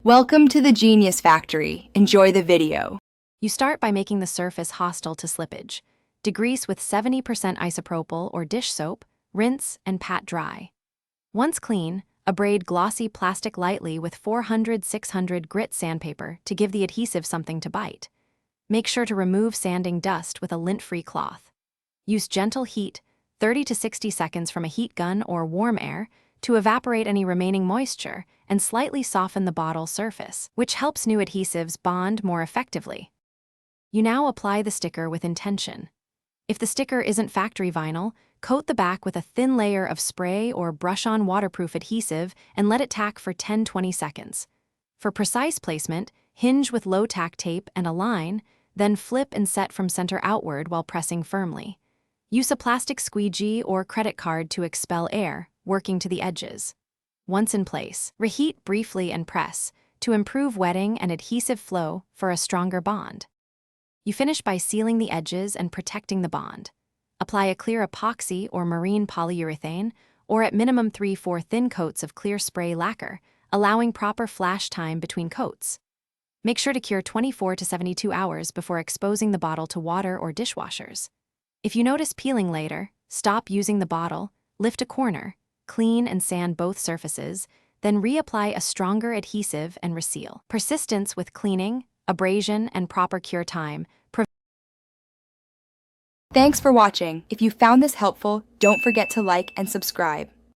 Welcome to the Genius Factory. Enjoy the video. You start by making the surface hostile to slippage. Degrease with 70% isopropyl or dish soap, rinse, and pat dry. Once clean, abrade glossy plastic lightly with 400-600 grit sandpaper to give the adhesive something to bite. Make sure to remove sanding dust with a lint-free cloth. Use gentle heat, 30 to 60 seconds from a heat gun or warm air, to evaporate any remaining moisture and slightly soften the bottle surface, which helps new adhesives bond more effectively. You now apply the sticker with intention. If the sticker isn't factory vinyl, coat the back with a thin layer of spray or brush-on waterproof adhesive and let it tack for 10-20 seconds. For precise placement, hinge with low-tack tape and align, then flip and set from center outward while pressing firmly. Use a plastic squeegee or credit card to expel air, working to the edges. Once in place, reheat briefly and press to improve wetting and adhesive flow for a stronger bond. You finish by sealing the edges and protecting the bond. Apply a clear epoxy or marine polyurethane, or at minimum 3-4 thin coats of clear spray lacquer, allowing proper flash time between coats. Make sure to cure 24 to 72 hours before exposing the bottle to water or dishwashers. If you notice peeling later, stop using the bottle, lift a corner, clean and sand both surfaces, then reapply a stronger adhesive and reseal. Persistence with cleaning, abrasion, and proper cure time. Thanks for watching. If you found this helpful, don't forget to like and subscribe.